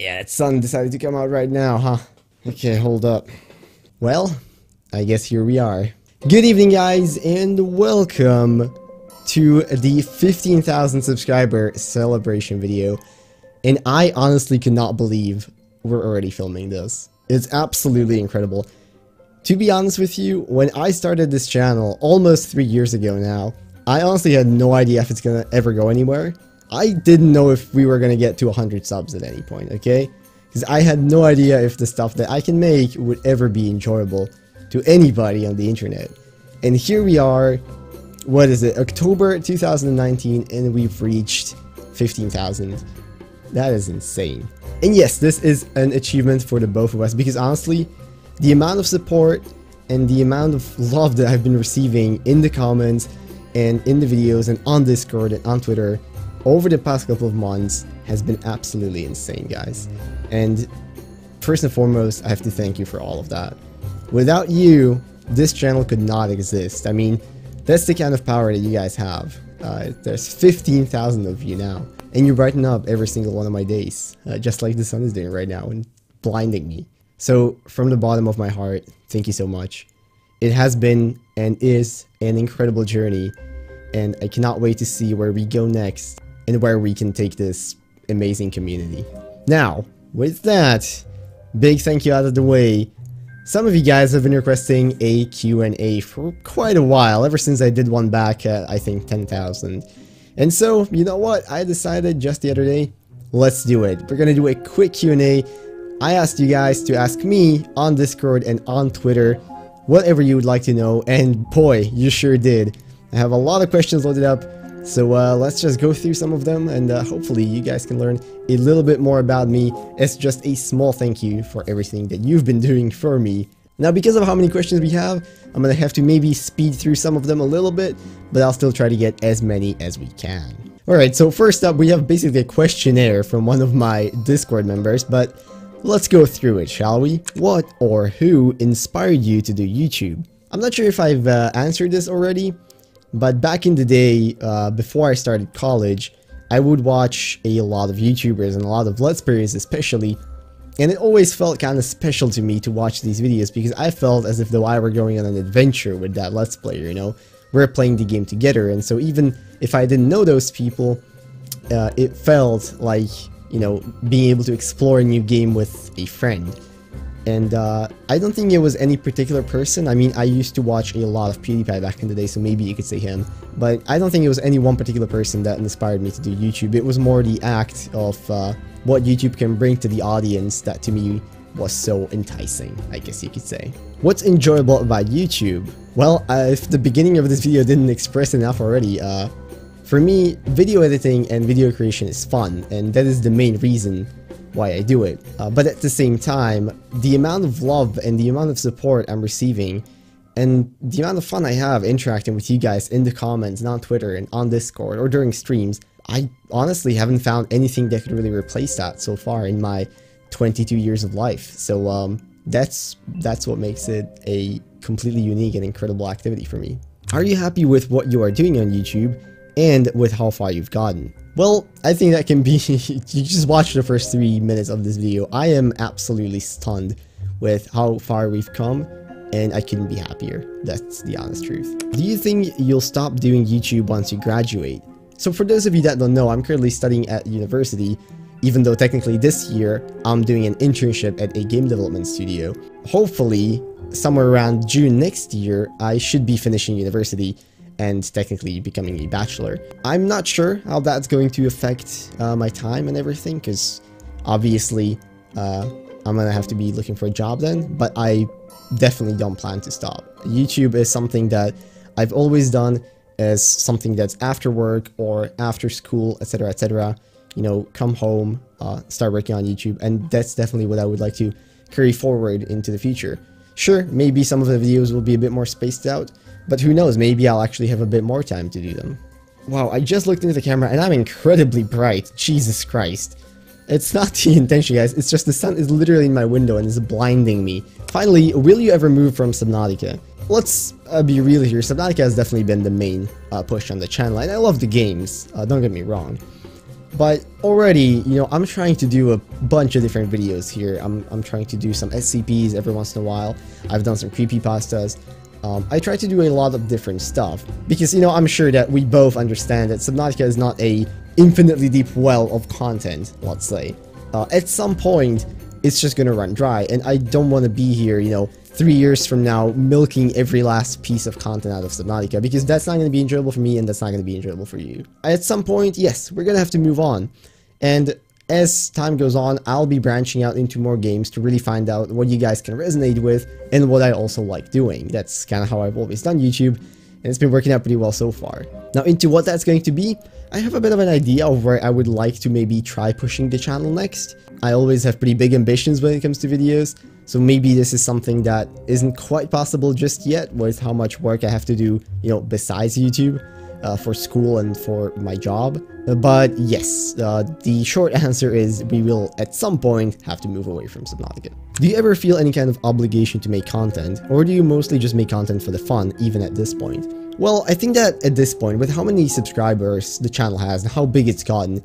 Yeah, the sun decided to come out right now, huh? Okay, hold up. Well, I guess here we are. Good evening, guys, and welcome to the 15,000 subscriber celebration video. And I honestly could not believe we're already filming this. It's absolutely incredible. To be honest with you, when I started this channel almost 3 years ago now, I honestly had no idea if it's gonna ever go anywhere. I didn't know if we were gonna get to 100 subs at any point, okay? Because I had no idea if the stuff that I can make would ever be enjoyable to anybody on the internet. And here we are, what is it, October 2019, and we've reached 15,000. That is insane. And yes, this is an achievement for the both of us, because honestly, the amount of support and the amount of love that I've been receiving in the comments and in the videos and on Discord and on Twitter over the past couple of months has been absolutely insane, guys. And first and foremost, I have to thank you for all of that. Without you, this channel could not exist. I mean, that's the kind of power that you guys have. There's 15,000 of you now, and you brighten up every single one of my days, just like the sun is doing right now and blinding me. So from the bottom of my heart, thank you so much. It has been and is an incredible journey, and I cannot wait to see where we go next and where we can take this amazing community. Now, with that, big thank you out of the way. Some of you guys have been requesting a Q&A for quite a while, ever since I did one back at, I think, 10,000. And so, you know what, I decided just the other day, let's do it. We're gonna do a quick Q&A. I asked you guys to ask me on Discord and on Twitter whatever you would like to know, and boy, you sure did. I have a lot of questions loaded up, so let's just go through some of them, and hopefully you guys can learn a little bit more about me as just a small thank you for everything that you've been doing for me. Now, because of how many questions we have, I'm gonna have to maybe speed through some of them a little bit, but I'll still try to get as many as we can. Alright, so first up, we have basically a questionnaire from one of my Discord members, but let's go through it, shall we? What or who inspired you to do YouTube? I'm not sure if I've answered this already, but back in the day, before I started college, I would watch a lot of YouTubers and a lot of Let's Players especially, and it always felt kind of special to me to watch these videos because I felt as if though I were going on an adventure with that Let's Player, you know? We're playing the game together, and so even if I didn't know those people, it felt like, you know, being able to explore a new game with a friend. And I don't think it was any particular person. I mean, I used to watch a lot of PewDiePie back in the day, so maybe you could say him. But I don't think it was any one particular person that inspired me to do YouTube. It was more the act of what YouTube can bring to the audience that to me was so enticing, I guess you could say. What's enjoyable about YouTube? Well, if the beginning of this video didn't express enough already, for me, video editing and video creation is fun, and that is the main reason why I do it. But at the same time, the amount of love and the amount of support I'm receiving and the amount of fun I have interacting with you guys in the comments and on Twitter and on Discord or during streams, I honestly haven't found anything that could really replace that so far in my 22 years of life. So that's what makes it a completely unique and incredible activity for me. Are you happy with what you are doing on YouTube and with how far you've gotten? Well, I think that can be, you just watch the first 3 minutes of this video. I am absolutely stunned with how far we've come, and I couldn't be happier. That's the honest truth. Do you think you'll stop doing YouTube once you graduate? So for those of you that don't know, I'm currently studying at university, even though technically this year, I'm doing an internship at a game development studio. Hopefully, somewhere around June next year, I should be finishing university and technically becoming a bachelor. I'm not sure how that's going to affect my time and everything, because obviously I'm gonna have to be looking for a job then, but I definitely don't plan to stop. YouTube is something that I've always done as something that's after work or after school, etc, etc. You know, come home, start working on YouTube, and that's definitely what I would like to carry forward into the future. Sure, maybe some of the videos will be a bit more spaced out, but who knows, maybe I'll actually have a bit more time to do them. Wow, I just looked into the camera and I'm incredibly bright. Jesus Christ. It's not the intention, guys, it's just the sun is literally in my window and is blinding me. Finally, will you ever move from Subnautica? Let's be real here, Subnautica has definitely been the main push on the channel, and I love the games, don't get me wrong. But already, you know, I'm trying to do a bunch of different videos here. I'm trying to do some SCPs every once in a while. I've done some creepypastas. I try to do a lot of different stuff because, you know, I'm sure that we both understand that Subnautica is not a infinitely deep well of content, let's say. At some point, it's just gonna run dry, and I don't want to be here, you know, 3 years from now milking every last piece of content out of Subnautica, because that's not going to be enjoyable for me and that's not going to be enjoyable for you. At some point, yes, we're going to have to move on, and as time goes on, I'll be branching out into more games to really find out what you guys can resonate with and what I also like doing. That's kind of how I've always done YouTube, and it's been working out pretty well so far. Now, into what that's going to be, I have a bit of an idea of where I would like to maybe try pushing the channel next. I always have pretty big ambitions when it comes to videos, so maybe this is something that isn't quite possible just yet with how much work I have to do, you know, besides YouTube, for school and for my job. But yes, the short answer is we will at some point have to move away from Subnautica. Do you ever feel any kind of obligation to make content, or do you mostly just make content for the fun, even at this point? Well, I think that at this point, with how many subscribers the channel has and how big it's gotten,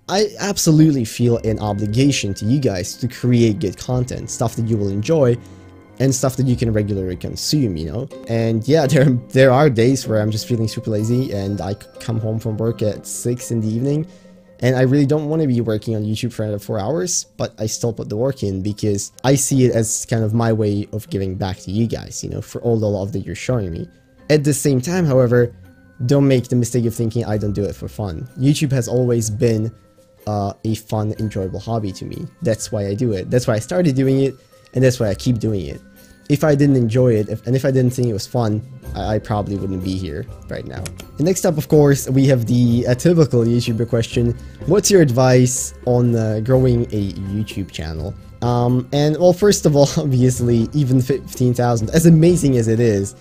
I absolutely feel an obligation to you guys to create good content, stuff that you will enjoy, and stuff that you can regularly consume, you know? And yeah, there are days where I'm just feeling super lazy and I come home from work at 6 in the evening, and I really don't want to be working on YouTube for another 4 hours, but I still put the work in because I see it as kind of my way of giving back to you guys, you know, for all the love that you're showing me. At the same time, however, don't make the mistake of thinking I don't do it for fun. YouTube has always been a fun, enjoyable hobby to me. That's why I do it. That's why I started doing it, and that's why I keep doing it. If I didn't enjoy it, and if I didn't think it was fun, I probably wouldn't be here right now. And next up, of course, we have the typical YouTuber question. What's your advice on growing a YouTube channel? And well, first of all, obviously, even 15,000, as amazing as it is,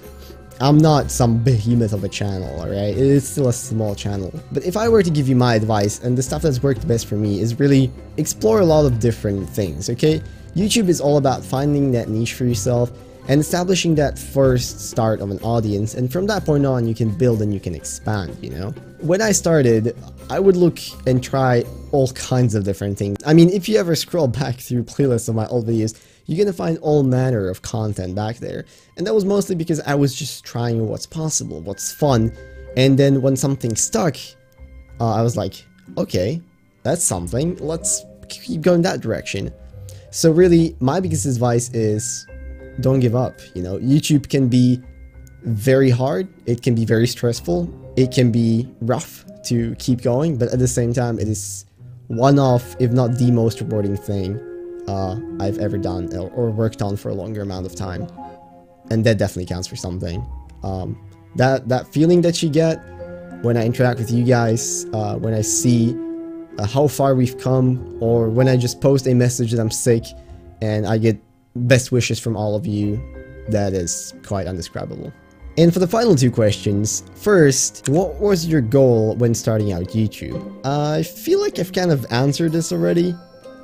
I'm not some behemoth of a channel, alright? It is still a small channel. But if I were to give you my advice, and the stuff that's worked best for me, is really explore a lot of different things, okay? YouTube is all about finding that niche for yourself and establishing that first start of an audience, and from that point on, you can build and you can expand, you know? When I started, I would look and try all kinds of different things. I mean, if you ever scroll back through playlists of my old videos, you're gonna find all manner of content back there. And that was mostly because I was just trying what's possible, what's fun, and then when something stuck, I was like, okay, that's something, let's keep going that direction. So really, my biggest advice is don't give up, you know? YouTube can be very hard, it can be very stressful, it can be rough to keep going, but at the same time, it is one of, if not the most rewarding thing I've ever done or worked on for a longer amount of time, and that definitely counts for something. That feeling that you get when I interact with you guys, when I see how far we've come, or when I just post a message that I'm sick and I get best wishes from all of you, that is quite indescribable. And for the final two questions, first, what was your goal when starting out YouTube? I feel like I've kind of answered this already.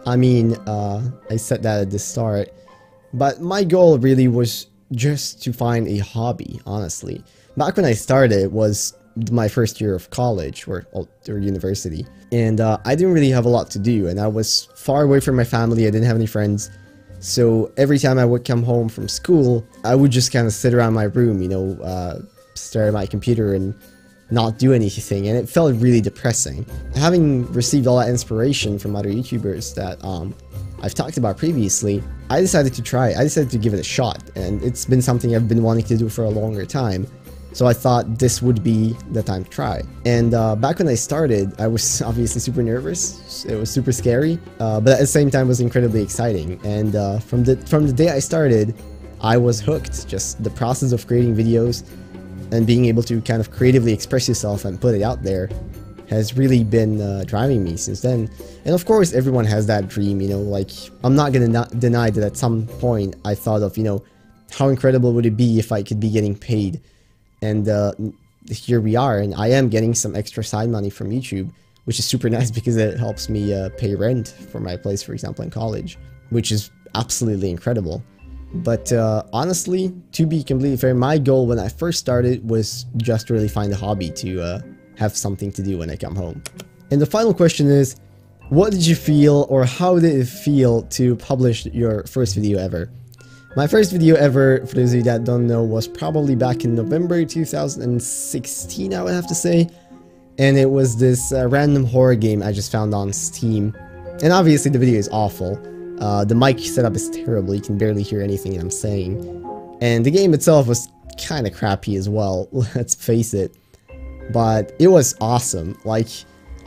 I mean, I said that at the start, but my goal really was just to find a hobby, honestly. Back when I started, it was my first year of college or university, and I didn't really have a lot to do, and I was far away from my family. I didn't have any friends, so every time I would come home from school, I would just kind of sit around my room, you know, stare at my computer and not do anything, and it felt really depressing. Having received all that inspiration from other YouTubers that I've talked about previously, I decided to try it. I decided to give it a shot, and it's been something I've been wanting to do for a longer time. So I thought this would be the time to try. And back when I started, I was obviously super nervous. It was super scary, but at the same time it was incredibly exciting. And from the day I started, I was hooked. Just the process of creating videos and being able to kind of creatively express yourself and put it out there has really been driving me since then. And of course, everyone has that dream, you know, like, I'm not gonna deny that at some point I thought of, you know, how incredible would it be if I could be getting paid. And here we are, and I am getting some extra side money from YouTube, which is super nice because it helps me pay rent for my place, for example, in college, which is absolutely incredible. But honestly, to be completely fair, my goal when I first started was just to really find a hobby to have something to do when I come home. And the final question is, what did you feel, or how did it feel to publish your first video ever? My first video ever, for those of you that don't know, was probably back in November 2016, I would have to say. And it was this random horror game I just found on Steam. And obviously the video is awful. The mic setup is terrible, you can barely hear anything I'm saying. And the game itself was kind of crappy as well, let's face it. But it was awesome. Like,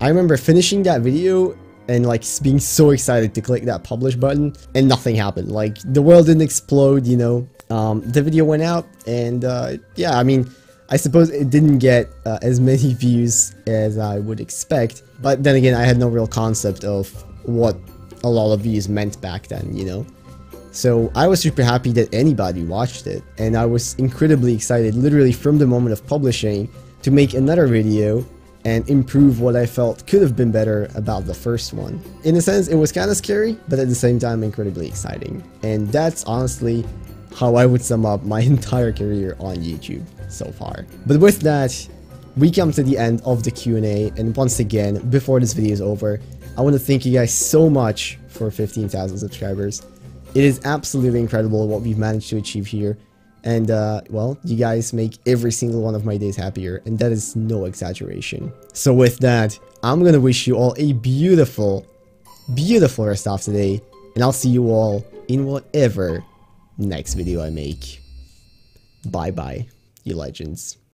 I remember finishing that video and like being so excited to click that publish button, and nothing happened. Like, the world didn't explode, you know. The video went out, and yeah, I mean, I suppose it didn't get as many views as I would expect, but then again, I had no real concept of what a lot of views meant back then, you know. So I was super happy that anybody watched it, and I was incredibly excited literally from the moment of publishing to make another video and improve what I felt could have been better about the first one. In a sense, it was kind of scary, but at the same time incredibly exciting. And that's honestly how I would sum up my entire career on YouTube so far. But with that, we come to the end of the Q&A, and once again, before this video is over, I want to thank you guys so much for 15,000 subscribers. It is absolutely incredible what we've managed to achieve here. And, well, you guys make every single one of my days happier, and that is no exaggeration. So with that, I'm gonna wish you all a beautiful, beautiful rest of today, and I'll see you all in whatever next video I make. Bye bye, you legends.